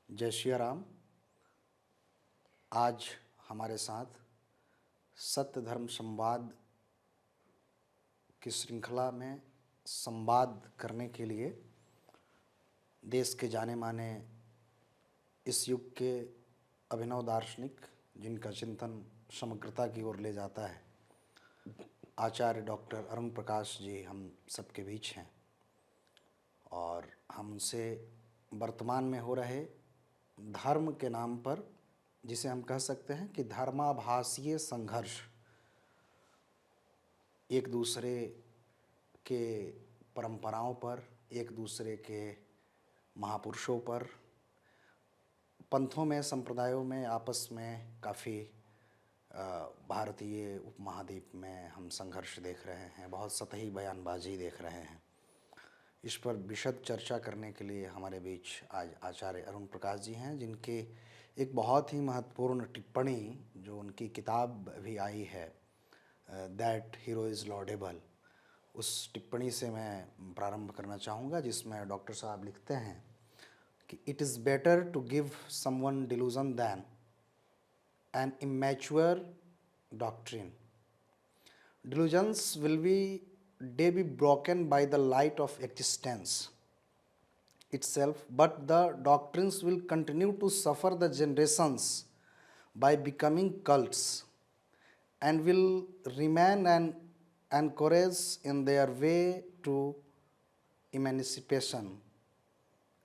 जय श्री राम। आज हमारे साथ सत्य धर्म संवाद की श्रृंखला में संवाद करने के लिए देश के जाने माने इस युग के अभिनव दार्शनिक जिनका चिंतन समग्रता की ओर ले जाता है, आचार्य डॉक्टर अरुण प्रकाश जी हम सबके बीच हैं और हमसे वर्तमान में हो रहे धर्म के नाम पर, जिसे हम कह सकते हैं कि धर्माभासीय संघर्ष, एक दूसरे के परंपराओं पर, एक दूसरे के महापुरुषों पर, पंथों में, संप्रदायों में आपस में काफ़ी भारतीय उपमहाद्वीप में हम संघर्ष देख रहे हैं, बहुत सतही बयानबाजी देख रहे हैं। इस पर विशद चर्चा करने के लिए हमारे बीच आज आचार्य अरुण प्रकाश जी हैं, जिनके एक बहुत ही महत्वपूर्ण टिप्पणी जो उनकी किताब भी आई है, दैट हीरो इज़ लॉडेबल, उस टिप्पणी से मैं प्रारंभ करना चाहूँगा, जिसमें डॉक्टर साहब लिखते हैं कि it is better to give someone delusion than an immature doctrine. Delusions they be broken by the light of existence itself, but the doctrines will continue to suffer the generations by becoming cults and will remain an anchorage in their way to emancipation।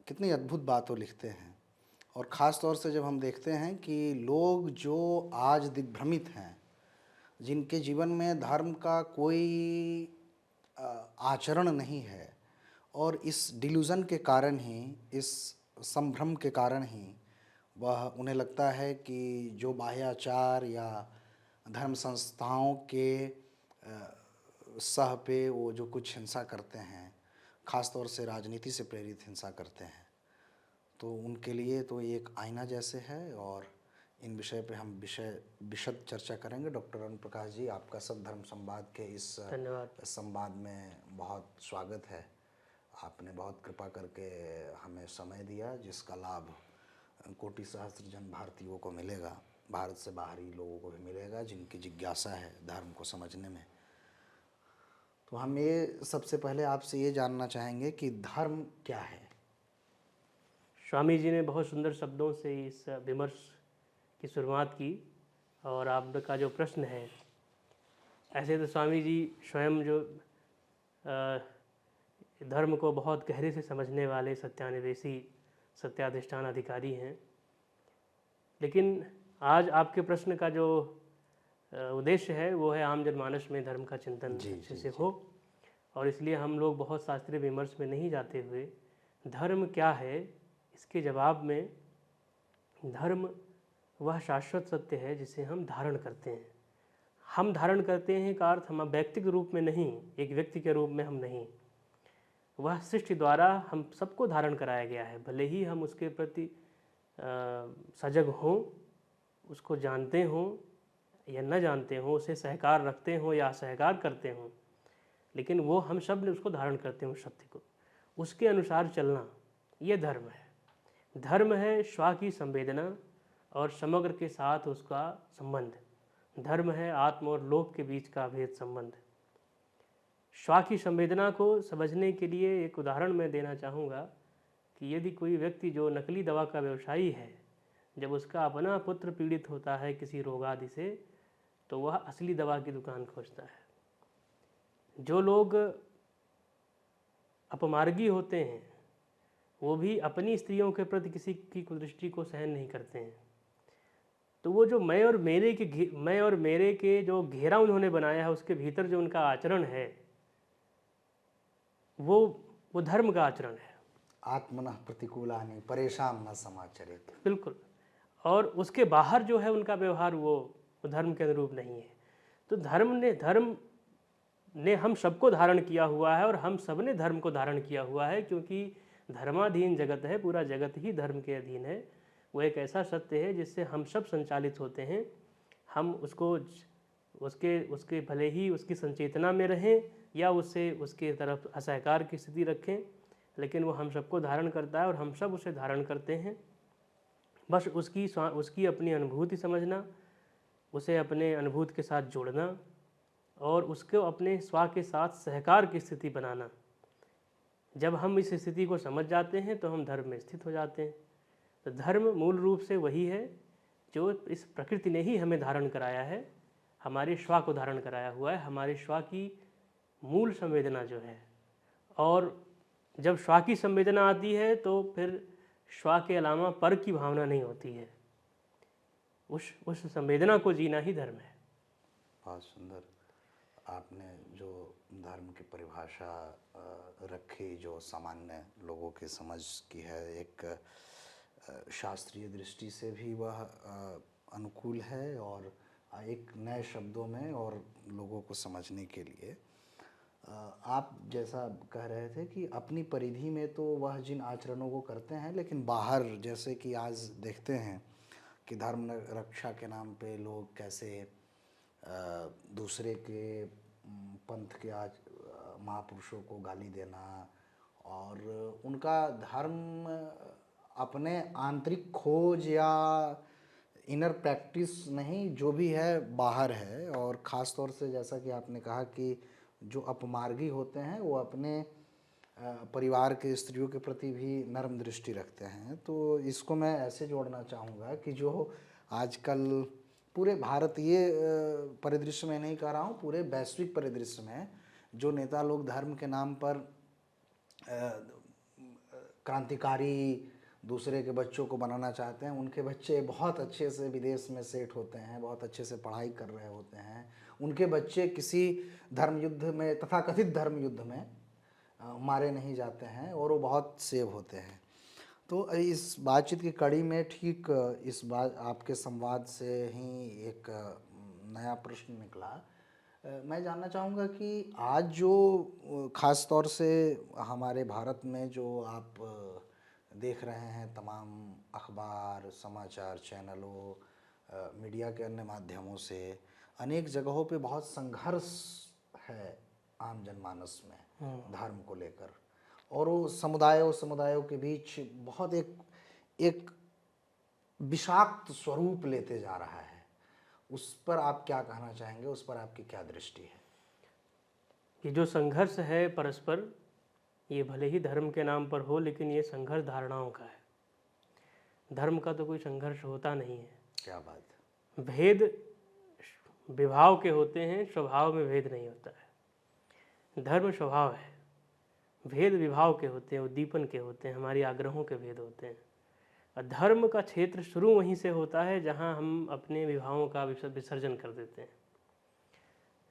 कितनी अद्भुत बात वो लिखते हैं। और ख़ास तौर से जब हम देखते हैं कि लोग जो आज दिग्भ्रमित हैं, जिनके जीवन में धर्म का कोई आचरण नहीं है, और इस डिल्यूज़न के कारण ही, इस संभ्रम के कारण ही वह उन्हें लगता है कि जो बाह्याचार या धर्म संस्थाओं के सह पे वो जो कुछ हिंसा करते हैं, ख़ास तौर से राजनीति से प्रेरित हिंसा करते हैं, तो उनके लिए तो एक आईना जैसे है। और इन विषय पे हम विशद चर्चा करेंगे। डॉक्टर अरुण प्रकाश जी, आपका सत्य धर्म संवाद के इस संवाद में बहुत स्वागत है। आपने बहुत कृपा करके हमें समय दिया, जिसका लाभ कोटि सहस्त्र जन भारतीयों को मिलेगा, भारत से बाहरी लोगों को भी मिलेगा, जिनकी जिज्ञासा है धर्म को समझने में। तो हम ये सबसे पहले आपसे ये जानना चाहेंगे कि धर्म क्या है। स्वामी जी ने बहुत सुंदर शब्दों से इस विमर्श की शुरुआत की, और आपका जो प्रश्न है, ऐसे तो स्वामी जी स्वयं जो धर्म को बहुत गहरे से समझने वाले सत्यान्वेषी, सत्याधिष्ठान अधिकारी हैं, लेकिन आज आपके प्रश्न का जो उद्देश्य है वो है आम जनमानस में धर्म का चिंतन अच्छे से हो, और इसलिए हम लोग बहुत शास्त्रीय विमर्श में नहीं जाते हुए धर्म क्या है इसके जवाब में, धर्म वह शाश्वत सत्य है जिसे हम धारण करते हैं। हम धारण करते हैं का अर्थ हम व्यक्तिगत रूप में नहीं, एक व्यक्ति के रूप में हम नहीं, वह सृष्टि द्वारा हम सबको धारण कराया गया है। भले ही हम उसके प्रति सजग हों, उसको जानते हों या न जानते हों, उसे सहकार रखते हों या असहकार करते हों, लेकिन वो हम सब ने उसको धारण करते हों, सत्य को, उसके अनुसार चलना, ये धर्म है। धर्म है स्व की संवेदना और समग्र के साथ उसका संबंध। धर्म है आत्म और लोक के बीच का भेद संबंध। स्व की संवेदना को समझने के लिए एक उदाहरण मैं देना चाहूँगा कि यदि कोई व्यक्ति जो नकली दवा का व्यवसायी है, जब उसका अपना पुत्र पीड़ित होता है किसी रोग आदि से, तो वह असली दवा की दुकान खोजता है। जो लोग अपमार्गी होते हैं वो भी अपनी स्त्रियों के प्रति किसी की कुदृष्टि को सहन नहीं करते हैं। तो वो जो मैं और मेरे के जो घेरा उन्होंने बनाया है, उसके भीतर जो उनका आचरण है वो धर्म का आचरण है। आत्मनः प्रतिकूलानि परेशान न समाचरेत। बिल्कुल। और उसके बाहर जो है उनका व्यवहार वो धर्म के अनुरूप नहीं है। तो धर्म ने हम सबको धारण किया हुआ है, और हम सब ने धर्म को धारण किया हुआ है, क्योंकि धर्माधीन जगत है, पूरा जगत ही धर्म के अधीन है। वो एक ऐसा सत्य है जिससे हम सब संचालित होते हैं। हम उसको उसके भले ही उसकी संचेतना में रहें या उसके तरफ असहकार की स्थिति रखें, लेकिन वो हम सबको धारण करता है और हम सब उसे धारण करते हैं। बस उसकी अपनी अनुभूति समझना, उसे अपने अनुभूति के साथ जोड़ना और उसको अपने स्व के साथ सहकार की स्थिति बनाना। जब हम इस स्थिति को समझ जाते हैं तो हम धर्म में स्थित हो जाते हैं। तो धर्म मूल रूप से वही है जो इस प्रकृति ने ही हमें धारण कराया है, हमारे स्व को धारण कराया हुआ है, हमारे स्व की मूल संवेदना जो है। और जब स्व की संवेदना आती है तो फिर स्व के अलावा पर की भावना नहीं होती है। उस संवेदना को जीना ही धर्म है। बहुत सुंदर आपने जो धर्म की परिभाषा रखी, जो सामान्य लोगों की समझ की है, एक शास्त्रीय दृष्टि से भी वह अनुकूल है और एक नए शब्दों में और लोगों को समझने के लिए आप जैसा कह रहे थे कि अपनी परिधि में तो वह जिन आचरणों को करते हैं, लेकिन बाहर जैसे कि आज देखते हैं कि धर्म रक्षा के नाम पे लोग कैसे दूसरे के पंथ के आज महापुरुषों को गाली देना और उनका धर्म अपने आंतरिक खोज या इनर प्रैक्टिस नहीं, जो भी है बाहर है। और ख़ास तौर से जैसा कि आपने कहा कि जो अपमार्गी होते हैं वो अपने परिवार के स्त्रियों के प्रति भी नर्म दृष्टि रखते हैं। तो इसको मैं ऐसे जोड़ना चाहूँगा कि जो आजकल पूरे भारतीय परिदृश्य में नहीं कह रहा हूँ, पूरे वैश्विक परिदृश्य में जो नेता लोग धर्म के नाम पर क्रांतिकारी दूसरे के बच्चों को बनाना चाहते हैं, उनके बच्चे बहुत अच्छे से विदेश में सेट होते हैं, बहुत अच्छे से पढ़ाई कर रहे होते हैं, उनके बच्चे किसी धर्म युद्ध में, तथाकथित धर्म युद्ध में मारे नहीं जाते हैं और वो बहुत सेव होते हैं। तो इस बातचीत की कड़ी में ठीक इस बात आपके संवाद से ही एक नया प्रश्न निकला। मैं जानना चाहूँगा कि आज जो ख़ास तौर से हमारे भारत में जो आप देख रहे हैं, तमाम अखबार, समाचार चैनलों, मीडिया के अन्य माध्यमों से अनेक जगहों पे बहुत संघर्ष है आम जनमानस में धर्म को लेकर, और वो समुदायों के बीच बहुत एक विषाक्त स्वरूप लेते जा रहा है। उस पर आप क्या कहना चाहेंगे, उस पर आपकी क्या दृष्टि है? ये जो संघर्ष है परस्पर, ये भले ही धर्म के नाम पर हो, लेकिन ये संघर्ष धारणाओं का है। धर्म का तो कोई संघर्ष होता नहीं है। क्या बात है। भेद विभाव के होते हैं, स्वभाव में भेद नहीं होता है। धर्म स्वभाव है, भेद विभाव के होते हैं, उद्दीपन के होते हैं, हमारी आग्रहों के भेद होते हैं। और धर्म का क्षेत्र शुरू वहीं से होता है जहाँ हम अपने विभावों का विसर्जन कर देते हैं,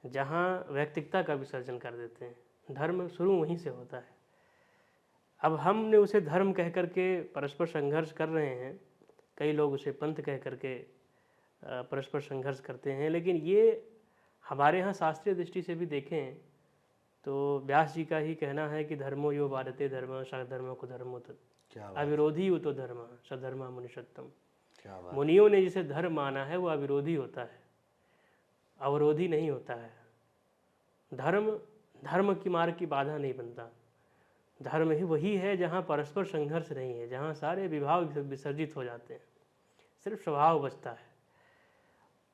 जहाँ व्यक्तिकता का विसर्जन कर देते हैं। धर्म शुरू वहीं से होता है। अब हमने उसे धर्म कह करके परस्पर संघर्ष कर रहे हैं, कई लोग उसे पंथ कह करके परस्पर संघर्ष करते हैं, लेकिन ये हमारे यहाँ शास्त्रीय दृष्टि से भी देखें तो व्यास जी का ही कहना है कि धर्मो यो भारते धर्म सधर्म को धर्मो अविरोधी हो तो धर्म सधर्मा मुनिषत्तम। मुनियों ने जिसे धर्म माना है वो अविरोधी होता है, अवरोधी नहीं होता है। धर्म की मार्ग की बाधा नहीं बनता। धर्म ही वही है जहाँ परस्पर संघर्ष नहीं है, जहाँ सारे विभाव विसर्जित हो जाते हैं, सिर्फ स्वभाव बचता है।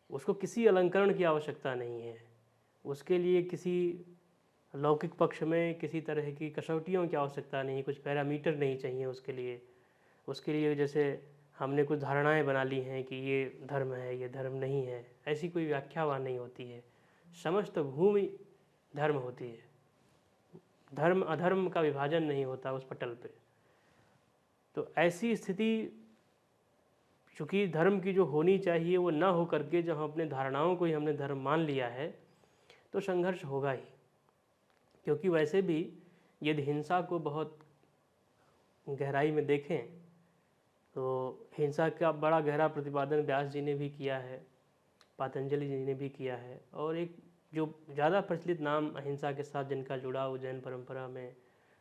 उसको किसी अलंकरण की आवश्यकता नहीं है, उसके लिए किसी लौकिक पक्ष में किसी तरह की कसौटियों की आवश्यकता नहीं, कुछ पैरामीटर नहीं चाहिए उसके लिए जैसे हमने कुछ धारणाएं बना ली हैं कि ये धर्म है, ये धर्म नहीं है, ऐसी कोई व्याख्या वहाँ नहीं होती है। समस्त भूमि धर्म होती है, धर्म अधर्म का विभाजन नहीं होता उस पटल पे। तो ऐसी स्थिति चूँकि धर्म की जो होनी चाहिए वो ना हो करके जब हम अपने धारणाओं को ही हमने धर्म मान लिया है तो संघर्ष होगा ही। क्योंकि वैसे भी यदि हिंसा को बहुत गहराई में देखें तो हिंसा का बड़ा गहरा प्रतिपादन व्यास जी ने भी किया है, पतंजलि जी ने भी किया है, और एक जो ज़्यादा प्रचलित नाम अहिंसा के साथ जिनका जुड़ाव जैन परंपरा में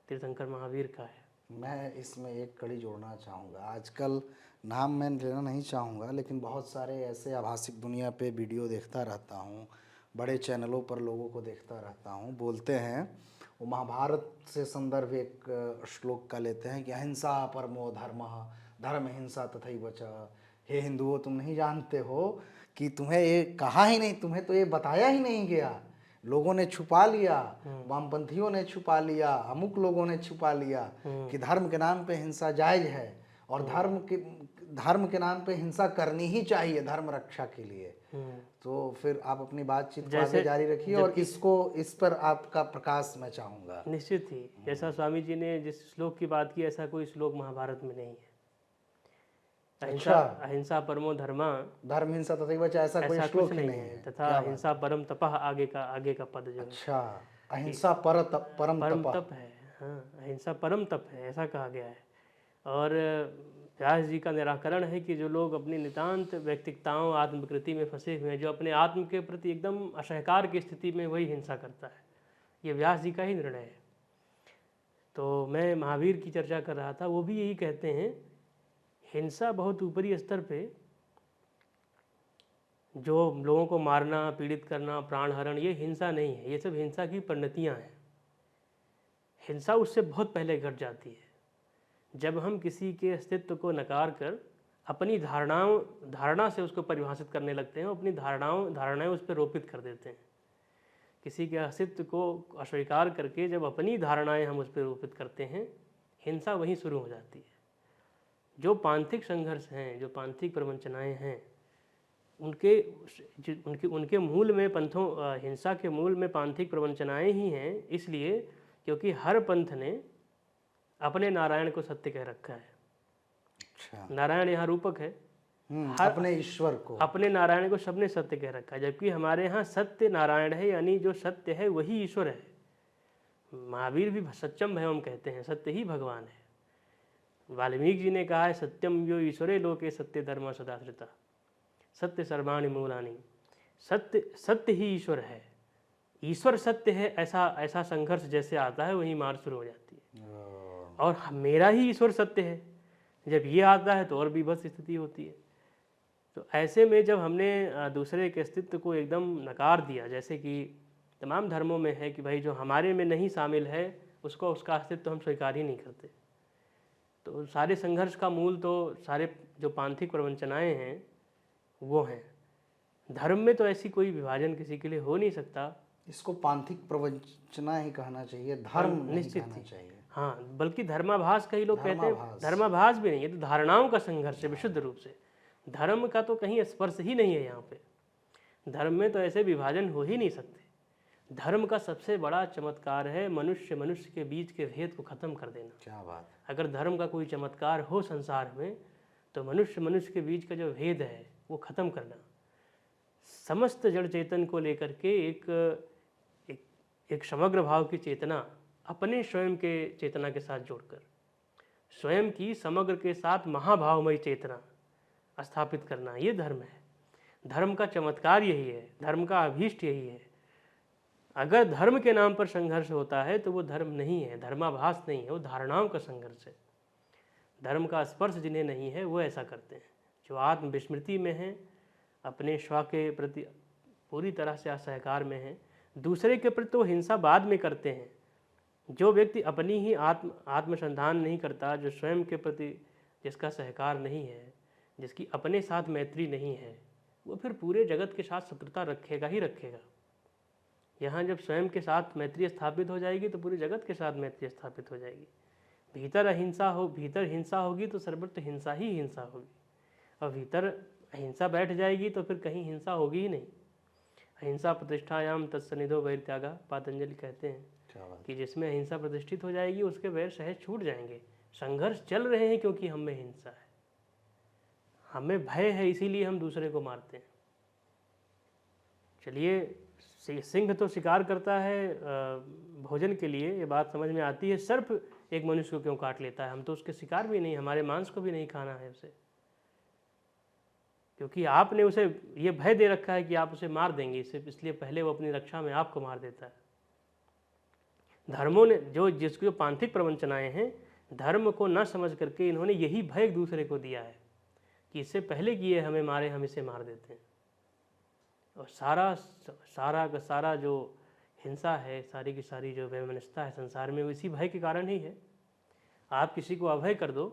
तीर्थंकर महावीर का है। मैं इसमें एक कड़ी जोड़ना चाहूँगा। आजकल नाम मैं लेना नहीं चाहूँगा, लेकिन बहुत सारे ऐसे आभासिक दुनिया पे वीडियो देखता रहता हूँ, बड़े चैनलों पर लोगों को देखता रहता हूँ, बोलते हैं वो महाभारत से संदर्भ एक श्लोक का लेते हैं कि अहिंसा परमो धर्मः, धर्म हिंसा तथैव च। हे हिंदुओं, तुम नहीं जानते हो कि तुम्हें ये कहा ही नहीं, तुम्हें तो ये बताया ही नहीं गया। लोगों ने छुपा लिया, वामपंथियों ने छुपा लिया, अमुक लोगों ने छुपा लिया कि धर्म के नाम पे हिंसा जायज है और धर्म के नाम पे हिंसा करनी ही चाहिए धर्म रक्षा के लिए। तो फिर आप अपनी बातचीत को आगे जारी रखिए और इस पर आपका प्रकाश मैं चाहूँगा। निश्चित ही, जैसा स्वामी जी ने जिस श्लोक की बात की, ऐसा कोई श्लोक महाभारत में नहीं है। अहिंसा अहिंसा परमो धर्मा, धर्म हिंसा तथैव च, ऐसा कोई श्लोक ही नहीं है। तथा अहिंसा परम तपः, आगे का पद जो अच्छा, अहिंसा परम तप है। हाँ, अहिंसा परम तप है, ऐसा कहा गया है। और व्यास जी का निराकरण है कि जो लोग अपनी नितांत व्यक्तिगताओं आत्मकृति में फंसे हुए हैं, जो अपने आत्म के प्रति एकदम असहकार की स्थिति में, वही हिंसा करता है। ये व्यास जी का ही निर्णय है। तो मैं महावीर की चर्चा कर रहा था, वो भी यही कहते हैं, हिंसा बहुत ऊपरी स्तर पे जो लोगों को मारना, पीड़ित करना, प्राण हरण, ये हिंसा नहीं है। ये सब हिंसा की परिणतियाँ हैं। हिंसा उससे बहुत पहले घट जाती है, जब हम किसी के अस्तित्व को नकार कर अपनी धारणा से उसको परिभाषित करने लगते हैं, अपनी धारणाएं उस पर रोपित कर देते हैं। किसी के अस्तित्व को अस्वीकार करके जब अपनी धारणाएं हम उस पर रोपित करते हैं, हिंसा वहीं शुरू हो जाती है। जो पांथिक संघर्ष हैं, जो पांथिक प्रवंचनाएं हैं, उनके मूल में हिंसा के मूल में पांथिक प्रवंचनाएं ही हैं। इसलिए क्योंकि हर पंथ ने अपने नारायण को सत्य कह रखा है। अच्छा, नारायण यहाँ रूपक है। अपने ईश्वर को, अपने नारायण को सबने सत्य कह रखा है, जबकि हमारे यहाँ सत्य नारायण है, यानी जो सत्य है वही ईश्वर है। महावीर भी सत्यम भयम कहते हैं, सत्य ही भगवान है। वाल्मीकि जी ने कहा है, सत्यम यो ईश्वरे लोके सत्य धर्म सदाश्रिता, सत्य सर्वाणि मूलानि। सत्य ही ईश्वर है, ईश्वर सत्य है, ऐसा संघर्ष जैसे आता है, वही मार शुरू हो जाती है। और मेरा ही ईश्वर सत्य है, जब ये आता है तो और भी बस स्थिति होती है। तो ऐसे में जब हमने दूसरे के अस्तित्व को एकदम नकार दिया, जैसे कि तमाम धर्मों में है कि भाई जो हमारे में नहीं शामिल है उसको, उसका अस्तित्व हम स्वीकार ही नहीं करते। तो सारे संघर्ष का मूल तो सारे जो पांथिक प्रवंचनाएं हैं वो हैं। धर्म में तो ऐसी कोई विभाजन किसी के लिए हो नहीं सकता। इसको पांथिक प्रवंचना ही कहना चाहिए, धर्म नहीं कहना चाहिए। हाँ, बल्कि धर्माभास कई लोग कहते हैं। धर्माभास भी नहीं है, तो धारणाओं का संघर्ष है विशुद्ध रूप से। धर्म का तो कहीं स्पर्श ही नहीं है यहाँ पे। धर्म में तो ऐसे विभाजन हो ही नहीं सकते। धर्म का सबसे बड़ा चमत्कार है मनुष्य के बीच के भेद को खत्म कर देना। क्या बात। अगर धर्म का कोई चमत्कार हो संसार में तो मनुष्य के बीच का जो भेद है वो खत्म करना। समस्त जड़ चेतन को लेकर के एक समग्र भाव की चेतना अपने स्वयं के चेतना के साथ जोड़कर, स्वयं की समग्र के साथ महाभावमयी चेतना स्थापित करना, ये धर्म है। धर्म का चमत्कार यही है, धर्म का अभीष्ट यही है। अगर धर्म के नाम पर संघर्ष होता है तो वो धर्म नहीं है, धर्माभास नहीं है, वो धारणाओं का संघर्ष है। धर्म का स्पर्श जिन्हें नहीं है वो ऐसा करते हैं। जो आत्म विस्मृति में हैं, अपने स्व के प्रति पूरी तरह से असहकार में हैं, दूसरे के प्रति तो हिंसा बाद में करते हैं। जो व्यक्ति अपनी ही आत्मसंधान नहीं करता, जो स्वयं के प्रति जिसका सहकार नहीं है, जिसकी अपने साथ मैत्री नहीं है, वो फिर पूरे जगत के साथ शत्रुता रखेगा ही रखेगा। यहाँ जब स्वयं के साथ मैत्री स्थापित हो जाएगी तो पूरे जगत के साथ मैत्री स्थापित हो जाएगी। भीतर हिंसा होगी तो सर्वत्र हिंसा ही हिंसा होगी, और भीतर अहिंसा बैठ जाएगी तो फिर कहीं हिंसा होगी ही नहीं। अहिंसा प्रतिष्ठायाम तत्सनिधो वैर त्यागा, पतंजलि कहते हैं कि जिसमें अहिंसा प्रतिष्ठित हो जाएगी उसके वैर सहज छूट जाएंगे। संघर्ष चल रहे हैं क्योंकि हम में हिंसा है, हमें भय है, इसीलिए हम दूसरे को मारते हैं। चलिए, सिंह तो शिकार करता है भोजन के लिए, ये बात समझ में आती है। सर्प एक मनुष्य को क्यों काट लेता है? हम तो उसके शिकार भी नहीं, हमारे मांस को भी नहीं खाना है उसे, क्योंकि आपने उसे ये भय दे रखा है कि आप उसे मार देंगे, इसलिए पहले वो अपनी रक्षा में आपको मार देता है। धर्मों ने जिसको पांथिक प्रवंचनाएं हैं, धर्म को न समझ करके इन्होंने यही भय एक दूसरे को दिया है कि इससे पहले कि ये हमें मारे, हम इसे मार देते हैं। और सारा जो हिंसा है, सारी की सारी जो वैमनस्यता है संसार में, वो इसी भय के कारण ही है। आप किसी को अभय कर दो,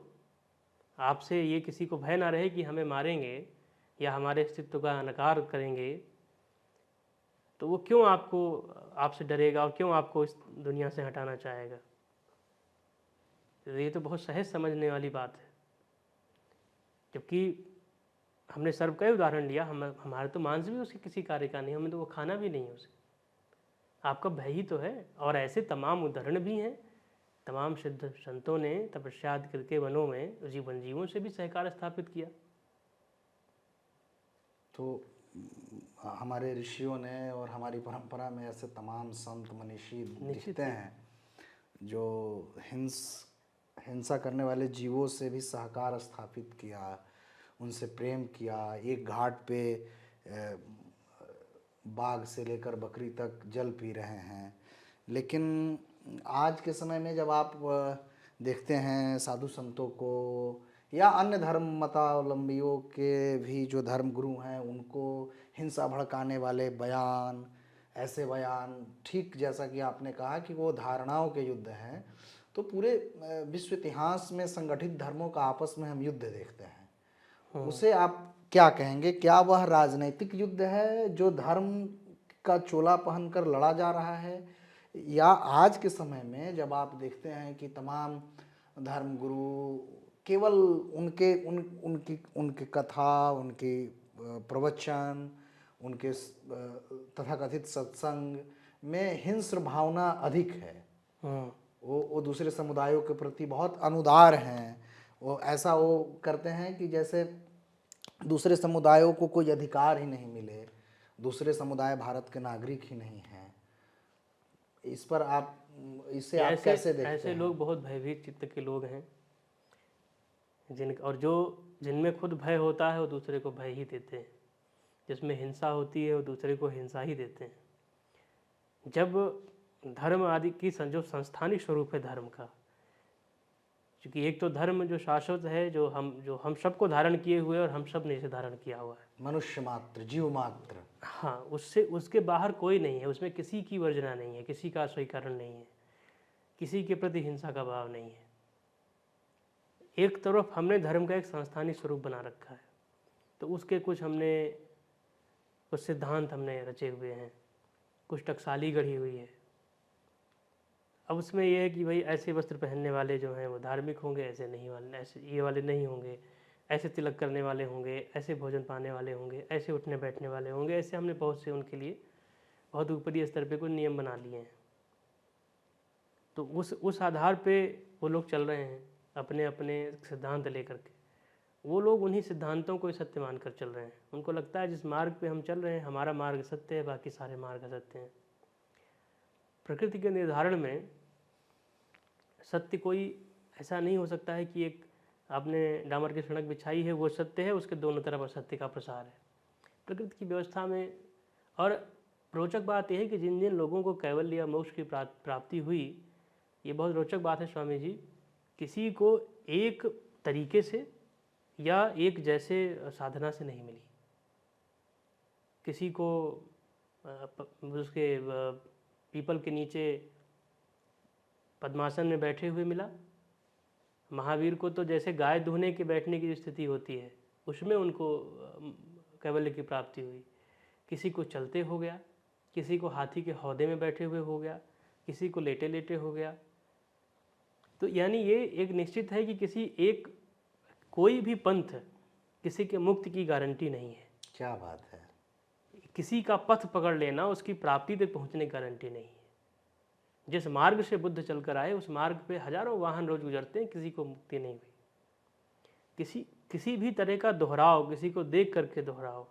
आपसे ये किसी को भय ना रहे कि हमें मारेंगे या हमारे अस्तित्व का अनकार करेंगे, तो वो क्यों आपको आपसे डरेगा और क्यों आपको इस दुनिया से हटाना चाहेगा? तो ये तो बहुत सहज समझने वाली बात है। जबकि हमने सर्व का ही उदाहरण लिया, हमारे तो मांस भी उसके किसी कार्य का नहीं, हमें तो वो खाना भी नहीं है उसे। आपका भय ही तो है। और ऐसे तमाम उदाहरण भी हैं। तमाम सिद्ध संतों ने तपस्या करके वनों में जीवों से भी सहकार स्थापित किया। तो हमारे ऋषियों ने और हमारी परंपरा में ऐसे तमाम संत मनीषी दिखते हैं जो हिंसा करने वाले जीवों से भी सहकार स्थापित किया, उनसे प्रेम किया। एक घाट पे बाघ से लेकर बकरी तक जल पी रहे हैं। लेकिन आज के समय में जब आप देखते हैं साधु संतों को या अन्य धर्म मतावलंबियों के भी जो धर्म गुरु हैं, उनको हिंसा भड़काने वाले बयान, ऐसे बयान, ठीक जैसा कि आपने कहा कि वो धारणाओं के युद्ध हैं, तो पूरे विश्व इतिहास में संगठित धर्मों का आपस में हम युद्ध देखते हैं। उसे आप क्या कहेंगे? क्या वह राजनैतिक युद्ध है जो धर्म का चोला पहनकर लड़ा जा रहा है, या आज के समय में जब आप देखते हैं कि तमाम धर्म गुरु केवल उनकी कथा, उनकी प्रवचन, उनके तथाकथित सत्संग में हिंस्र भावना अधिक है, वो दूसरे समुदायों के प्रति बहुत अनुदार हैं, वो ऐसा वो करते हैं कि जैसे दूसरे समुदायों को कोई अधिकार ही नहीं मिले, दूसरे समुदाय भारत के नागरिक ही नहीं हैं। इस पर इसे आप कैसे देखते हैं? ऐसे लोग बहुत भयभीत चित्त के लोग हैं, जिनमें खुद भय होता है वो दूसरे को भय ही देते हैं। जिसमें हिंसा होती है वो दूसरे को हिंसा ही देते हैं। जब धर्म आदि की जो संस्थानिक स्वरूप है धर्म का, क्योंकि एक तो धर्म जो शाश्वत है, जो हम सबको धारण किए हुए और हम सब ने इसे धारण किया हुआ है, मनुष्य मात्र, जीव मात्र। हाँ, उसके बाहर कोई नहीं है, उसमें किसी की वर्जना नहीं है, किसी का स्वीकरण नहीं है, किसी के प्रति हिंसा का भाव नहीं है। एक तरफ हमने धर्म का एक सांस्थानिक स्वरूप बना रखा है, तो उसके कुछ सिद्धांत हमने रचे हुए हैं, कुछ टकसाली गढ़ी हुई है। अब उसमें यह है कि भाई ऐसे वस्त्र पहनने वाले जो हैं वो धार्मिक होंगे, ऐसे नहीं वाले, ऐसे ये वाले नहीं होंगे, ऐसे तिलक करने वाले होंगे, ऐसे भोजन पाने वाले होंगे, ऐसे उठने बैठने वाले होंगे। ऐसे हमने बहुत से उनके लिए बहुत ऊपरी स्तर पे कुछ नियम बना लिए हैं। तो उस आधार पे वो लोग चल रहे हैं अपने अपने सिद्धांत लेकर के। वो लोग उन्हीं सिद्धांतों को सत्य मानकर चल रहे हैं। उनको लगता है जिस मार्ग पे हम चल रहे हैं हमारा मार्ग सत्य है, बाकी सारे मार्ग असत्य हैं। प्रकृति के निर्धारण में सत्य कोई ऐसा नहीं हो सकता है कि एक आपने डामर की सड़क बिछाई है वो सत्य है, उसके दोनों तरफ असत्य का प्रसार है प्रकृति की व्यवस्था में। और रोचक बात यह है कि जिन जिन लोगों को कैवल्य या मोक्ष की प्राप्ति हुई, ये बहुत रोचक बात है स्वामी जी, किसी को एक तरीके से या एक जैसे साधना से नहीं मिली। किसी को उसके पीपल के नीचे पद्मासन में बैठे हुए मिला, महावीर को तो जैसे गाय दुहने के बैठने की स्थिति होती है उसमें उनको कैवल्य की प्राप्ति हुई। किसी को चलते हो गया, किसी को हाथी के हौदे में बैठे हुए हो गया, किसी को लेटे लेटे हो गया। तो यानी ये एक निश्चित है कि कोई भी पंथ किसी के मुक्ति की गारंटी नहीं है। क्या बात है। किसी का पथ पकड़ लेना उसकी प्राप्ति तक पहुंचने की गारंटी नहीं है। जिस मार्ग से बुद्ध चलकर आए उस मार्ग पे हजारों वाहन रोज गुजरते हैं, किसी को मुक्ति नहीं हुई। किसी भी तरह का दोहराव, किसी को देख करके दोहराव,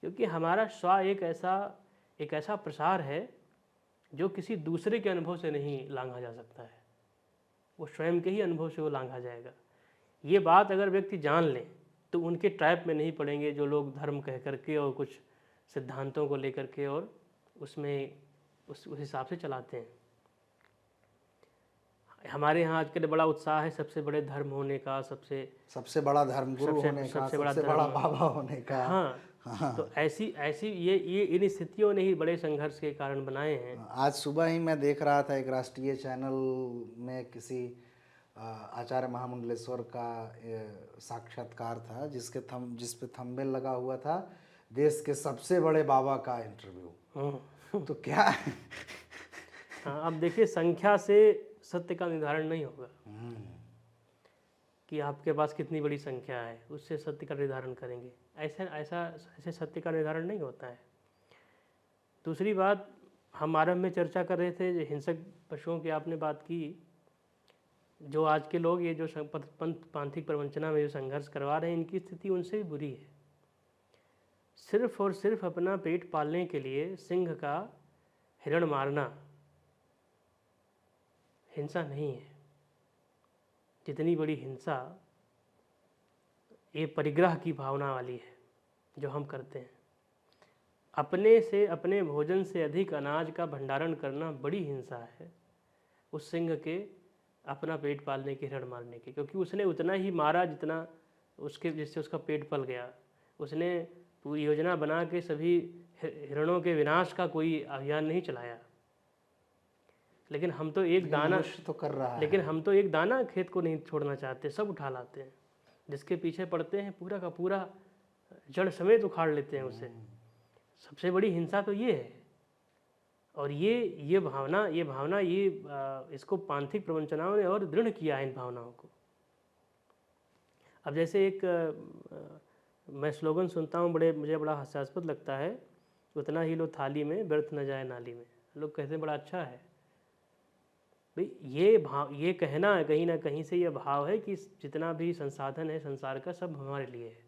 क्योंकि हमारा स्व एक ऐसा प्रसार है जो किसी दूसरे के अनुभव से नहीं लांघा जा सकता है। वो स्वयं के ही अनुभव से वो लांघा जाएगा। ये बात अगर व्यक्ति जान ले तो उनके ट्रैप में नहीं पड़ेंगे जो लोग धर्म कह करके और कुछ सिद्धांतों को लेकर के और उसमें उस हिसाब से चलाते हैं। हमारे यहाँ आजकल बड़ा उत्साह है सबसे बड़े धर्म होने का, सबसे बड़ा धर्म गुरु होने का, सबसे बड़ा बाबा होने का। हाँ। तो ऐसी ये इन स्थितियों ने ही बड़े संघर्ष के कारण बनाए हैं। आज सुबह ही मैं देख रहा था एक राष्ट्रीय चैनल में किसी आचार्य महामंडलेश्वर का साक्षात्कार था जिस पे थंबनेल लगा हुआ था, देश के सबसे बड़े बाबा का इंटरव्यू। तो क्या हाँ, अब देखिए, संख्या से सत्य का निर्धारण नहीं होगा कि आपके पास कितनी बड़ी संख्या है, उससे सत्य का निर्धारण करेंगे। ऐसे सत्य का निर्धारण नहीं होता है। दूसरी बात, हम आरंभ में चर्चा कर रहे थे, जो हिंसक पशुओं की आपने बात की, जो आज के लोग ये जो पांथिक प्रवंचना में जो संघर्ष करवा रहे हैं, इनकी स्थिति उनसे भी बुरी है। सिर्फ और सिर्फ अपना पेट पालने के लिए सिंह का हिरण मारना हिंसा नहीं है। जितनी बड़ी हिंसा ये परिग्रह की भावना वाली है जो हम करते हैं। अपने से, अपने भोजन से अधिक अनाज का भंडारण करना बड़ी हिंसा है उस सिंह के अपना पेट पालने के, हिरण मारने के, क्योंकि उसने उतना ही मारा जितना जिससे उसका पेट पल गया। उसने पूरी योजना बना के सभी हिरणों के विनाश का कोई अभियान नहीं चलाया। लेकिन हम तो एक दाना तो कर रहा है। लेकिन हम तो एक दाना खेत को नहीं छोड़ना चाहते, सब उठा लाते हैं। जिसके पीछे पड़ते हैं पूरा का पूरा जड़ समेत उखाड़ लेते हैं उसे। सबसे बड़ी हिंसा तो ये है। और ये भावना इसको पांथिक प्रवंचनाओं ने और दृढ़ किया है, इन भावनाओं को। अब जैसे एक मैं स्लोगन सुनता हूँ, मुझे बड़ा हास्यास्पद लगता है, उतना ही लो थाली में, व्यर्थ न जाए नाली में। लोग कहते हैं बड़ा अच्छा है भाई। ये कहना है, कहीं ना कहीं से ये भाव है कि जितना भी संसाधन है संसार का, सब हमारे लिए है,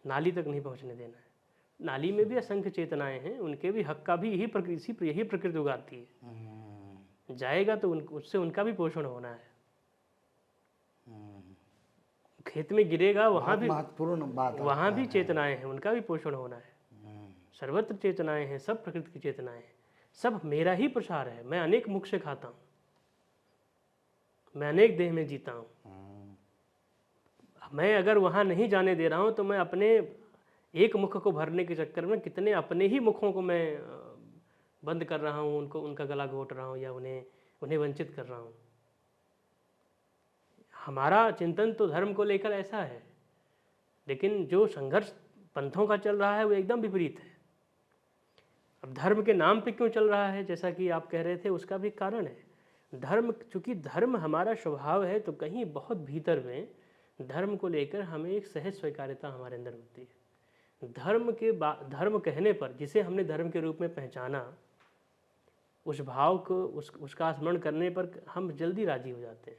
नाली तक नहीं पहुँचने देना है। नाली में भी असंख्य चेतनाएं हैं, उनके भी हक का भी यही प्रकृति उगाती है। जाएगा तो उससे उनका भी पोषण होना है। खेत में गिरेगा, वहाँ भी महत्वपूर्ण बात, वहाँ भी चेतनाएं हैं, उनका भी पोषण होना है। सर्वत्र चेतनाएं हैं, सब प्रकृति की चेतनाएं हैं, सब मेरा ही प्रसार है। मैं अनेक मुख से खाता हूँ, मैं अनेक देह में जीता हूँ। मैं अगर वहाँ नहीं जाने दे रहा हूँ तो मैं अपने एक मुख को भरने के चक्कर में कितने अपने ही मुखों को मैं बंद कर रहा हूँ, उनका गला घोट रहा हूँ या उन्हें वंचित कर रहा हूँ। हमारा चिंतन तो धर्म को लेकर ऐसा है, लेकिन जो संघर्ष पंथों का चल रहा है वो एकदम विपरीत है। अब धर्म के नाम पे क्यों चल रहा है, जैसा कि आप कह रहे थे, उसका भी कारण है। चूंकि धर्म हमारा स्वभाव है, तो कहीं बहुत भीतर में धर्म को लेकर हमें एक सहज स्वीकार्यता हमारे अंदर होती है। धर्म कहने पर, जिसे हमने धर्म के रूप में पहचाना, उस भाव को उसका स्मरण करने पर हम जल्दी राजी हो जाते हैं।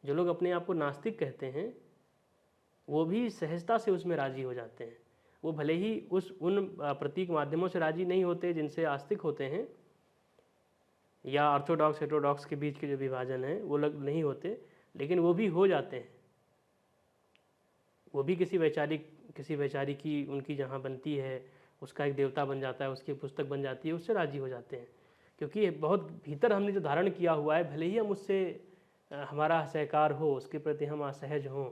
जो लोग अपने आप को नास्तिक कहते हैं, वो भी सहजता से उसमें राजी हो जाते हैं। वो भले ही उन प्रतीक माध्यमों से राजी नहीं होते जिनसे आस्तिक होते हैं, या ऑर्थोडॉक्स हेटेरोडॉक्स के बीच के जो विभाजन है वो लोग नहीं होते, लेकिन वो भी हो जाते हैं। वो भी किसी वैचारिक की उनकी जहाँ बनती है, उसका एक देवता बन जाता है, उसकी पुस्तक बन जाती है, उससे राजी हो जाते हैं। क्योंकि बहुत भीतर हमने जो धारण किया हुआ है, भले ही हम उससे हमारा सहकार हो, उसके प्रति हम असहज हों,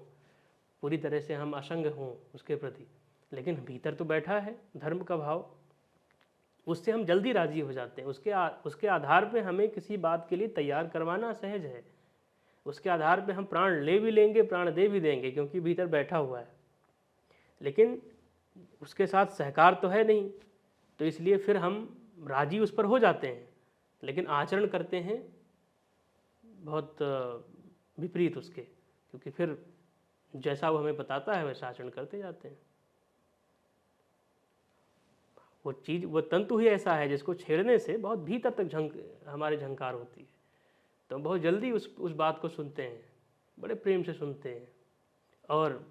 पूरी तरह से हम असंग हों उसके प्रति, लेकिन भीतर तो बैठा है धर्म का भाव, उससे हम जल्दी राजी हो जाते हैं। उसके आधार पे हमें किसी बात के लिए तैयार करवाना सहज है। उसके आधार पे हम प्राण ले भी लेंगे, प्राण दे भी देंगे, क्योंकि भीतर बैठा हुआ है। लेकिन उसके साथ सहकार तो है नहीं, तो इसलिए फिर हम राजी उस पर हो जाते हैं, लेकिन आचरण करते हैं बहुत विपरीत उसके, क्योंकि फिर जैसा वो हमें बताता है वैसा आचरण करते जाते हैं। वो तंतु ही ऐसा है जिसको छेड़ने से बहुत भीतर तक हमारे झंकार होती है, तो हम बहुत जल्दी उस बात को सुनते हैं, बड़े प्रेम से सुनते हैं, और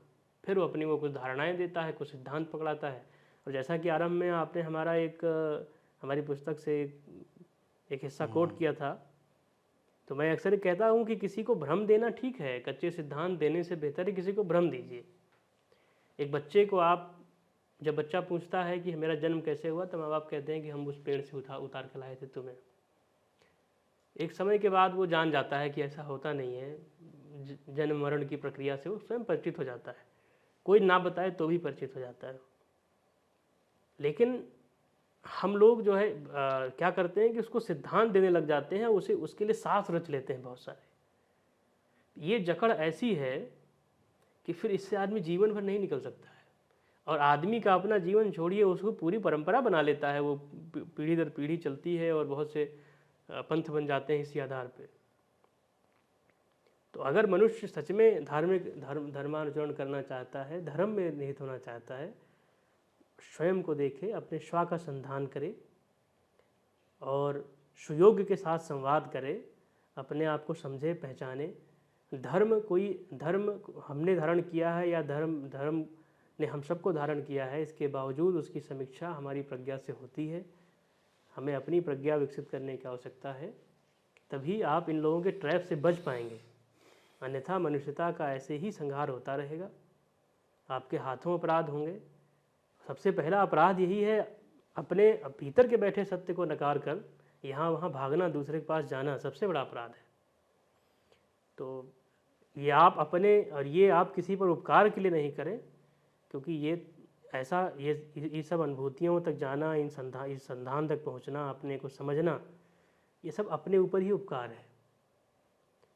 फिर वो अपनी कुछ धारणाएं देता है, कुछ सिद्धांत पकड़ाता है। और जैसा कि आरंभ में आपने हमारी पुस्तक से एक हिस्सा कोट किया था, तो मैं अक्सर कहता हूँ कि किसी को भ्रम देना ठीक है, कच्चे सिद्धांत देने से बेहतर है किसी को भ्रम दीजिए। एक बच्चे को जब बच्चा पूछता है कि मेरा जन्म कैसे हुआ, तो माँ बाप कहते हैं कि हम उस पेड़ से उतार के लाए थे तुम्हें। एक समय के बाद वो जान जाता है कि ऐसा होता नहीं है, जन्म मरण की प्रक्रिया से वो स्वयं परिचित हो जाता है, कोई ना बताए तो भी परिचित हो जाता है। लेकिन हम लोग जो है क्या करते हैं कि उसको सिद्धांत देने लग जाते हैं, उसके लिए शास्त्र रच लेते हैं बहुत सारे, ये जकड़ ऐसी है कि फिर इससे आदमी जीवन भर नहीं निकल सकता है। और आदमी का अपना जीवन छोड़िए, उसको पूरी परंपरा बना लेता है, वो पीढ़ी दर पीढ़ी चलती है और बहुत से पंथ बन जाते हैं इसी आधार पे। तो अगर मनुष्य सच में धर्मानुचरण करना चाहता है, धर्म में निहित होना चाहता है, स्वयं को देखे, अपने स्व का संधान करे और सुयोग्य के साथ संवाद करे, अपने आप को समझे, पहचाने। धर्म हमने धारण किया है या धर्म ने हम सबको धारण किया है, इसके बावजूद उसकी समीक्षा हमारी प्रज्ञा से होती है। हमें अपनी प्रज्ञा विकसित करने की आवश्यकता है, तभी आप इन लोगों के ट्रैप से बच पाएंगे। अन्यथा मनुष्यता का ऐसे ही संहार होता रहेगा, आपके हाथों अपराध होंगे। सबसे पहला अपराध यही है, अपने भीतर के बैठे सत्य को नकार कर यहाँ वहाँ भागना, दूसरे के पास जाना सबसे बड़ा अपराध है। तो ये आप किसी पर उपकार के लिए नहीं करें, क्योंकि ये सब अनुभूतियों तक जाना, इस संधान तक पहुँचना, अपने को समझना, ये सब अपने ऊपर ही उपकार है।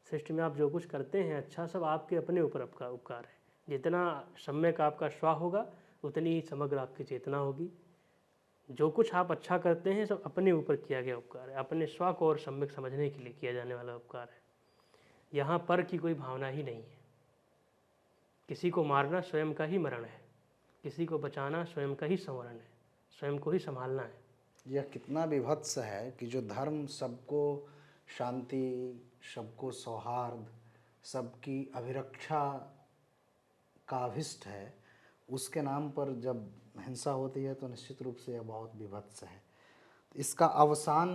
सृष्टि में आप जो कुछ करते हैं अच्छा, सब आपके अपने ऊपर उपकार है। जितना सम्यक आपका स्व होगा, उतनी ही समग्र आपकी चेतना होगी। जो कुछ आप अच्छा करते हैं सब अपने ऊपर किया गया उपकार है, अपने स्व को और सम्यक समझने के लिए किया जाने वाला उपकार है। यहाँ पर की कोई भावना ही नहीं है। किसी को मारना स्वयं का ही मरण है, किसी को बचाना स्वयं का ही संवरण है, स्वयं को ही संभालना है। यह कितना विभत्स है कि जो धर्म सबको शांति, सबको सौहार्द, सबकी अभिरक्षा का अभिष्ट है, उसके नाम पर जब हिंसा होती है तो निश्चित रूप से यह बहुत विभत्स है। इसका अवसान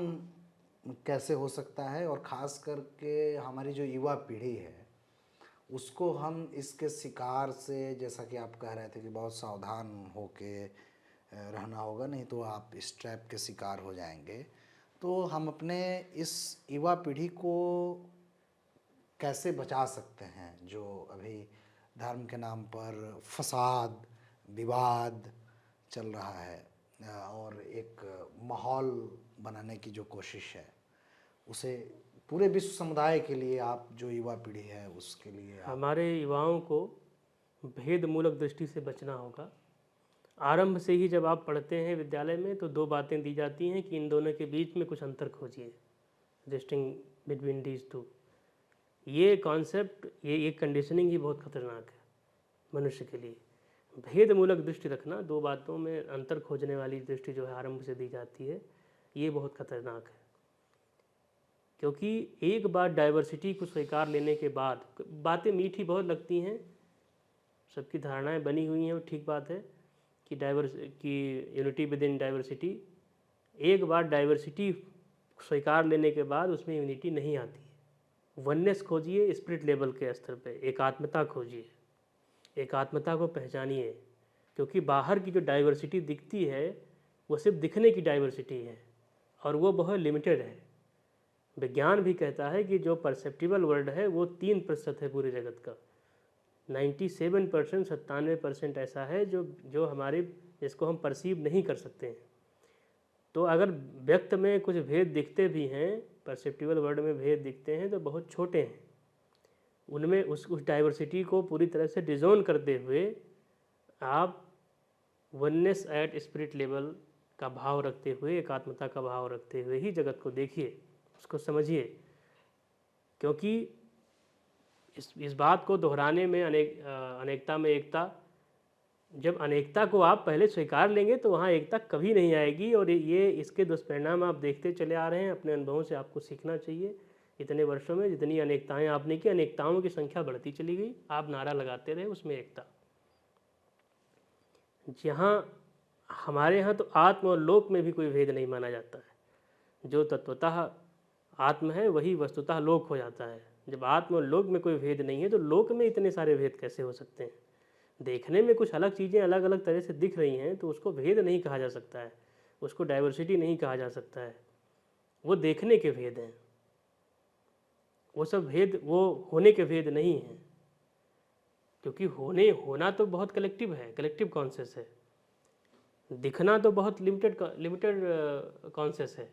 कैसे हो सकता है, और ख़ास करके हमारी जो युवा पीढ़ी है उसको हम इसके शिकार से, जैसा कि आप कह रहे थे कि बहुत सावधान होके रहना होगा, नहीं तो आप इस ट्रैप के शिकार हो जाएंगे। तो हम अपने इस युवा पीढ़ी को कैसे बचा सकते हैं जो अभी धर्म के नाम पर फसाद, विवाद चल रहा है और एक माहौल बनाने की जो कोशिश है, उसे पूरे विश्व समुदाय के लिए, आप जो युवा पीढ़ी है उसके लिए हमारे युवाओं को भेद मूलक दृष्टि से बचना होगा। आरंभ से ही जब आप पढ़ते हैं विद्यालय में तो दो बातें दी जाती हैं कि इन दोनों के बीच में कुछ अंतर खोजिए, डिस्टिंग बिटवीन दीज टू। ये कॉन्सेप्ट, ये कंडीशनिंग ही बहुत खतरनाक है मनुष्य के लिए। भेद मूलक दृष्टि रखना, दो बातों में अंतर खोजने वाली दृष्टि जो है आरंभ से दी जाती है, ये बहुत खतरनाक है। क्योंकि एक बार डाइवर्सिटी को स्वीकार लेने के बाद, बातें मीठी बहुत लगती हैं, सबकी धारणाएं बनी हुई हैं, वो ठीक बात है कि यूनिटी विद इन डाइवर्सिटी। एक बार डाइवर्सिटी स्वीकार लेने के बाद उसमें यूनिटी नहीं आती है। वननेस खोजिए स्पिरिट लेवल के स्तर पे, एकात्मता खोजिए, एकात्मता को पहचानिए। क्योंकि बाहर की जो डाइवर्सिटी दिखती है वो सिर्फ दिखने की डाइवर्सिटी है और वो बहुत लिमिटेड है। विज्ञान भी कहता है कि जो परसेप्टिबल वर्ल्ड है वो 3% है पूरे जगत का। 97%, 97% ऐसा है जो हमारे, जिसको हम परसीव नहीं कर सकते हैं। तो अगर व्यक्त में कुछ भेद दिखते भी हैं, परसेप्टिबल वर्ल्ड में भेद दिखते हैं, तो बहुत छोटे हैं। उनमें उस डाइवर्सिटी को पूरी तरह से डिज़ोन करते हुए आप वननेस एट स्पिरिट लेवल का भाव रखते हुए, एकात्मता का भाव रखते हुए ही जगत को देखिए, उसको समझिए। क्योंकि इस बात को दोहराने में अनेकता में एकता, जब अनेकता को आप पहले स्वीकार लेंगे तो वहाँ एकता कभी नहीं आएगी। और ये इसके दुष्परिणाम आप देखते चले आ रहे हैं। अपने अनुभवों से आपको सीखना चाहिए। इतने वर्षों में जितनी अनेकताएं आपने की, अनेकताओं की संख्या बढ़ती चली गई, आप नारा लगाते रहे उसमें एकता। जहाँ हमारे यहाँ तो आत्म और लोक में भी कोई भेद नहीं माना जाता है। जो तत्वतः आत्म है वही वस्तुतः लोक हो जाता है। जब आत्म और लोक में कोई भेद नहीं है तो लोक में इतने सारे भेद कैसे हो सकते हैं। देखने में कुछ अलग चीज़ें अलग अलग तरह से दिख रही हैं तो उसको भेद नहीं कहा जा सकता है, उसको डाइवर्सिटी नहीं कहा जा सकता है। वो देखने के भेद हैं, वो सब भेद वो होने के भेद नहीं हैं। क्योंकि होना तो बहुत कलेक्टिव है, कलेक्टिव कॉन्शियस है। दिखना तो बहुत लिमिटेड कॉन्शियस है।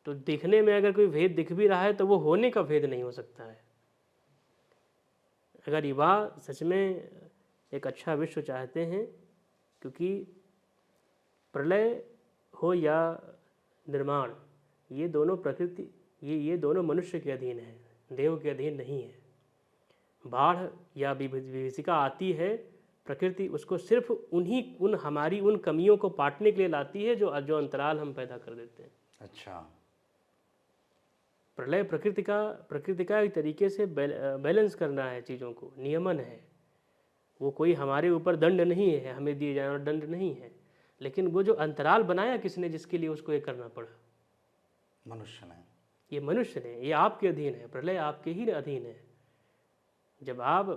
तो दिखने में अगर कोई भेद दिख भी रहा है तो वो होने का भेद नहीं हो सकता है। अगर युवा सच में एक अच्छा विश्व चाहते हैं, क्योंकि प्रलय हो या निर्माण, ये दोनों प्रकृति, ये दोनों मनुष्य के अधीन है, देव के अधीन नहीं है। बाढ़ या विभीषिका आती है, प्रकृति उसको सिर्फ उन हमारी उन कमियों को पाटने के लिए लाती है जो जो अंतराल हम पैदा कर देते हैं। अच्छा। प्रलय प्रकृति का एक तरीके से बैलेंस करना है चीज़ों को, नियमन है। वो कोई हमारे ऊपर दंड नहीं है, हमें दिए जाने वाला दंड नहीं है, लेकिन वो जो अंतराल बनाया किसने, जिसके लिए उसको ये करना पड़ा? मनुष्य ने। ये मनुष्य ने, ये आपके अधीन है, प्रलय आपके ही अधीन है। जब आप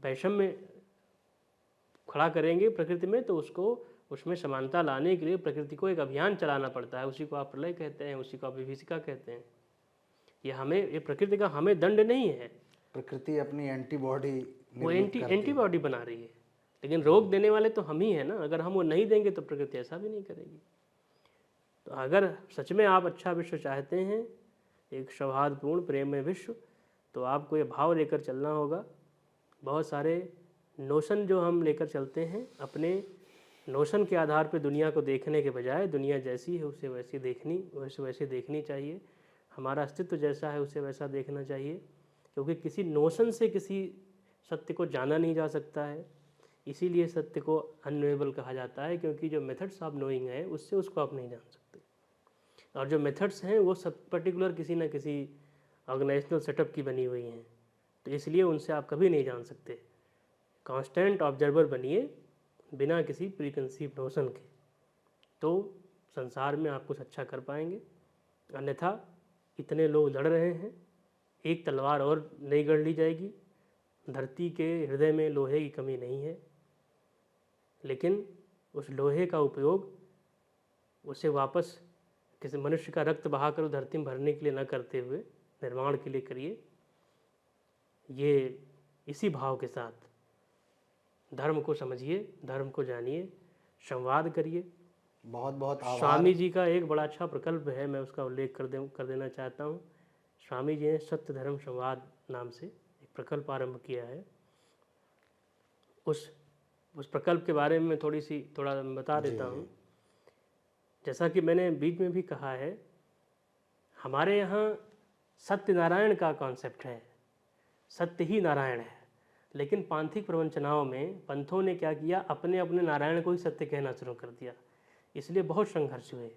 वैषम्य खड़ा करेंगे प्रकृति में, तो उसमें समानता लाने के लिए प्रकृति को एक अभियान चलाना पड़ता है। उसी को आप प्रलय कहते हैं, उसी को आप विभीषिका कहते हैं। ये प्रकृति का हमें दंड नहीं है। प्रकृति अपनी एंटीबॉडी वो एंटीबॉडी बना रही है, लेकिन रोक देने वाले तो हम ही हैं ना। अगर हम वो नहीं देंगे तो प्रकृति ऐसा भी नहीं करेगी। तो अगर सच में आप अच्छा विश्व चाहते हैं, एक सौहार्दपूर्ण प्रेममय विश्व, तो आपको ये भाव लेकर चलना होगा। बहुत सारे नोशन जो हम लेकर चलते हैं, अपने नोशन के आधार पर दुनिया को देखने के बजाय दुनिया जैसी है उसे वैसे देखनी चाहिए। हमारा अस्तित्व जैसा है उसे वैसा देखना चाहिए, क्योंकि किसी नोशन से किसी सत्य को जाना नहीं जा सकता है। इसीलिए सत्य को अननोएबल कहा जाता है, क्योंकि जो मेथड्स ऑफ नोइंग है उससे उसको आप नहीं जान सकते। और जो मेथड्स हैं वो सब पर्टिकुलर किसी न किसी ऑर्गेनाइजेशनल सेटअप की बनी हुई हैं, तो इसलिए उनसे आप कभी नहीं जान सकते। कांस्टेंट ऑब्जर्वर बनिए बिना किसी प्रीकंसीव नोशन के, तो संसार में आप कुछ अच्छा कर पाएंगे। अन्यथा इतने लोग लड़ रहे हैं, एक तलवार और नहीं गढ़ ली जाएगी। धरती के हृदय में लोहे की कमी नहीं है, लेकिन उस लोहे का उपयोग उसे वापस किसी मनुष्य का रक्त बहाकर उस धरती में भरने के लिए न करते हुए निर्माण के लिए करिए। ये इसी भाव के साथ धर्म को समझिए, धर्म को जानिए, संवाद करिए। बहुत बहुत आभार। स्वामी जी का एक बड़ा अच्छा प्रकल्प है, मैं उसका उल्लेख कर देना चाहता हूँ। स्वामी जी ने सत्य धर्म संवाद नाम से एक प्रकल्प आरंभ किया है। उस प्रकल्प के बारे में थोड़ा बता देता हूँ। जैसा कि मैंने बीच में भी कहा है, हमारे यहाँ सत्यनारायण का कॉन्सेप्ट है, सत्य ही नारायण है। लेकिन पांथिक प्रवंचनाओं में पंथों ने क्या किया, अपने अपने नारायण को ही सत्य कहना शुरू कर दिया। इसलिए बहुत संघर्ष हुए।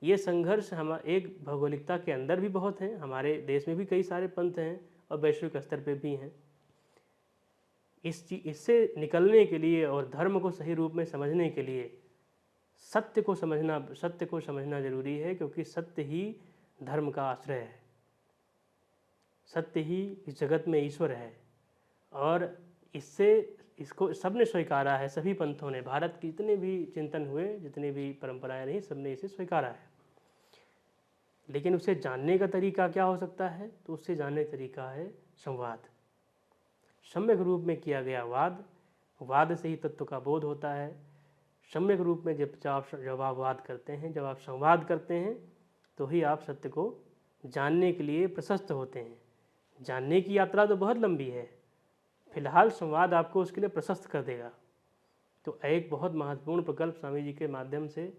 ये संघर्ष एक भौगोलिकता के अंदर भी बहुत हैं, हमारे देश में भी कई सारे पंथ हैं और वैश्विक स्तर पे भी हैं। इससे निकलने के लिए और धर्म को सही रूप में समझने के लिए सत्य को समझना जरूरी है, क्योंकि सत्य ही धर्म का आश्रय है, सत्य ही इस जगत में ईश्वर है। और इसको सबने स्वीकारा है, सभी पंथों ने, भारत के जितने भी चिंतन हुए, जितने भी परंपराएं रही, सबने इसे स्वीकारा है। लेकिन उसे जानने का तरीका क्या हो सकता है? तो उससे जानने का तरीका है संवाद, सम्यक रूप में किया गया वाद से ही तत्व का बोध होता है। सम्यक रूप में जब आप वाद करते हैं, जब आप संवाद करते हैं, तो ही आप सत्य को जानने के लिए प्रशस्त होते हैं। जानने की यात्रा तो बहुत लंबी है, फिलहाल संवाद आपको उसके लिए प्रशस्त कर देगा। तो एक बहुत महत्वपूर्ण प्रकल्प स्वामी जी के माध्यम से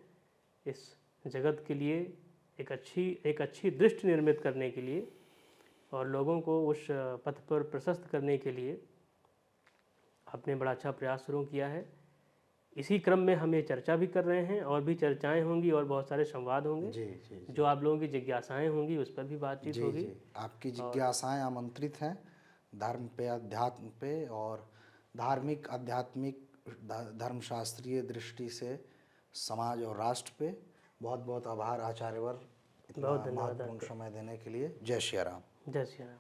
इस जगत के लिए एक अच्छी दृष्टि निर्मित करने के लिए और लोगों को उस पथ पर प्रशस्त करने के लिए आपने बड़ा अच्छा प्रयास शुरू किया है। इसी क्रम में हम ये चर्चा भी कर रहे हैं, और भी चर्चाएं होंगी और बहुत सारे संवाद होंगे। जी। जो आप लोगों की जिज्ञासाएं होंगी उस पर भी बातचीत होगी। आपकी जिज्ञासाएं आमंत्रित हैं धर्म पे, अध्यात्म पे, और धार्मिक आध्यात्मिक धर्मशास्त्रीय दृष्टि से समाज और राष्ट्र पे। बहुत बहुत आभार आचार्यवर, इतना महत्वपूर्ण समय देने के लिए। जय श्री राम। जय श्री राम।